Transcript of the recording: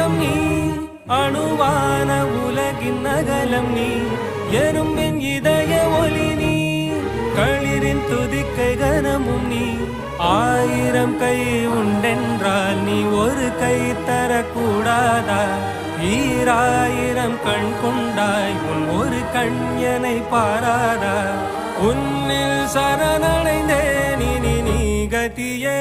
அங்கம் நீ அணுவான உலகின் நகலம் நீ எறும்பின் இதய ஒளி நீ களிரின் துதிக்கை கனமும் நீ ஆயிரம் கை உண்டென்றால் நீ ஒரு கை தரக்கூடாதா ஈராயிரம் கண் கொண்டாய் உன் ஒரு கண்யனை பாராதா உன்னில் சரணடைந்தேன் இனி நீ கதியே